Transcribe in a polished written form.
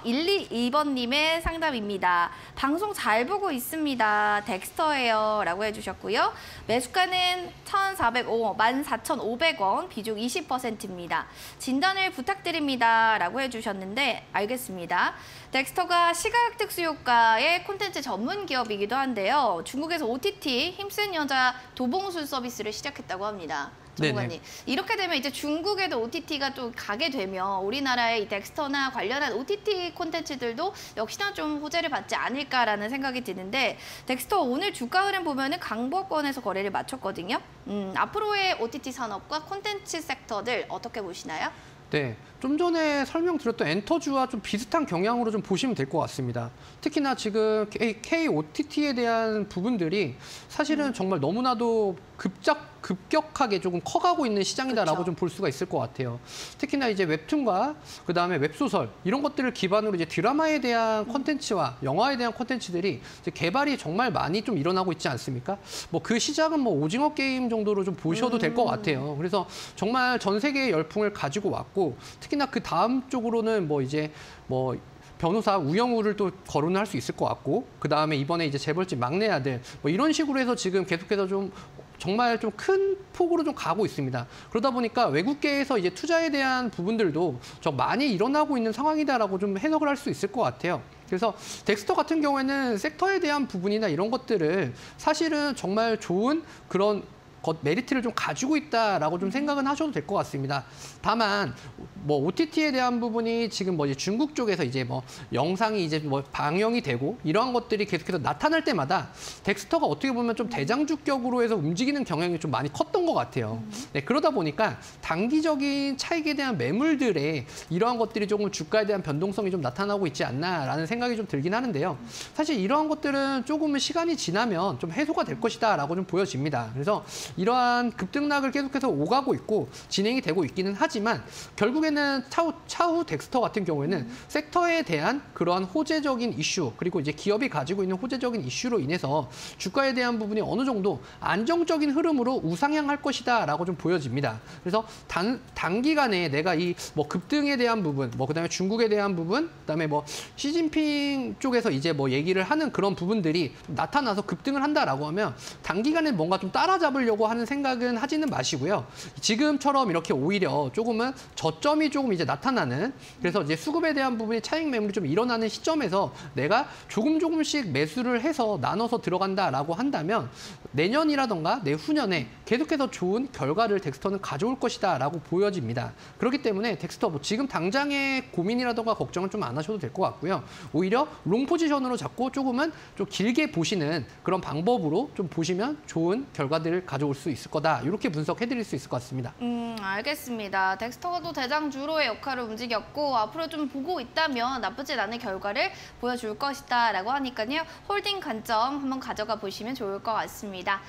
1212번님의 상담입니다. 방송 잘 보고 있습니다. 덱스터예요. 라고 해주셨고요. 매수가는 14,500원, 비중 20%입니다. 진단을 부탁드립니다. 라고 해주셨는데 알겠습니다. 덱스터가 시각특수효과의 콘텐츠 전문 기업이기도 한데요. 중국에서 OTT 힘센 여자 도봉술 서비스를 시작했다고 합니다. 전문가님, 이렇게 되면 이제 중국에도 OTT가 또 가게 되면 우리나라의 이 덱스터나 관련한 OTT 콘텐츠들도 역시나 좀 호재를 받지 않을까라는 생각이 드는데 덱스터 오늘 주가 흐름 보면은 강보권에서 거래를 마쳤거든요. 앞으로의 OTT 산업과 콘텐츠 섹터들 어떻게 보시나요? 네, 좀 전에 설명드렸던 엔터주와 좀 비슷한 경향으로 좀 보시면 될 것 같습니다. 특히나 지금 KOTT에 대한 부분들이 사실은 정말 너무나도 급격하게 조금 커가고 있는 시장이다라고 좀 볼 수가 있을 것 같아요. 특히나 이제 웹툰과 그다음에 웹소설 이런 것들을 기반으로 이제 드라마에 대한 콘텐츠와 영화에 대한 콘텐츠들이 이제 개발이 정말 많이 좀 일어나고 있지 않습니까? 뭐 그 시작은 뭐 오징어 게임 정도로 좀 보셔도 될 것 같아요. 그래서 정말 전 세계의 열풍을 가지고 왔고 특히나 그 다음 쪽으로는 뭐 이제 뭐 변호사 우영우를 또 거론을 할 수 있을 것 같고 그다음에 이번에 이제 재벌집 막내 아들 뭐 이런 식으로 해서 지금 계속해서 좀 정말 좀 큰 폭으로 좀 가고 있습니다. 그러다 보니까 외국계에서 이제 투자에 대한 부분들도 좀 많이 일어나고 있는 상황이다라고 좀 해석을 할 수 있을 것 같아요. 그래서 덱스터 같은 경우에는 섹터에 대한 부분이나 이런 것들을 사실은 정말 좋은 그런 메리트를 좀 가지고 있다라고 좀 생각은 하셔도 될 것 같습니다. 다만 뭐 OTT에 대한 부분이 지금 뭐 이제 중국 쪽에서 이제 뭐 영상이 이제 뭐 방영이 되고 이러한 것들이 계속해서 나타날 때마다 덱스터가 어떻게 보면 좀 대장주격으로 해서 움직이는 경향이 좀 많이 컸던 것 같아요. 네, 그러다 보니까 단기적인 차익에 대한 매물들에 이러한 것들이 조금 주가에 대한 변동성이 좀 나타나고 있지 않나라는 생각이 좀 들긴 하는데요. 사실 이러한 것들은 조금은 시간이 지나면 좀 해소가 될 것이다라고 좀 보여집니다. 그래서 이러한 급등락을 계속해서 오가고 있고 진행이 되고 있기는 하지만 결국에는 차후 덱스터 같은 경우에는 섹터에 대한 그러한 호재적인 이슈 그리고 이제 기업이 가지고 있는 호재적인 이슈로 인해서 주가에 대한 부분이 어느 정도 안정적인 흐름으로 우상향할 것이다라고 좀 보여집니다. 그래서 단기간에 내가 이 뭐 급등에 대한 부분, 뭐 그다음에 중국에 대한 부분, 그다음에 뭐 시진핑 쪽에서 이제 뭐 얘기를 하는 그런 부분들이 나타나서 급등을 한다라고 하면 단기간에 뭔가 좀 따라잡으려고 하는 생각은 하지는 마시고요. 지금처럼 이렇게 오히려 조금은 저점이 조금 이제 나타나는 그래서 이제 수급에 대한 부분이 차익 매물이 좀 일어나는 시점에서 내가 조금씩 매수를 해서 나눠서 들어간다라고 한다면 내년이라던가 내후년에 계속해서 좋은 결과를 덱스터는 가져올 것이다라고 보여집니다. 그렇기 때문에 덱스터 뭐 지금 당장의 고민이라던가 걱정은 좀 안 하셔도 될 것 같고요. 오히려 롱 포지션으로 잡고 조금은 좀 길게 보시는 그런 방법으로 좀 보시면 좋은 결과들을 가져올 수 있을 거다. 이렇게 분석해드릴 수 있을 것 같습니다. 알겠습니다. 덱스터가 또 대장주로의 역할을 움직였고 앞으로 좀 보고 있다면 나쁘지 않은 결과를 보여줄 것이다 라고 하니까요. 홀딩 관점 한번 가져가 보시면 좋을 것 같습니다.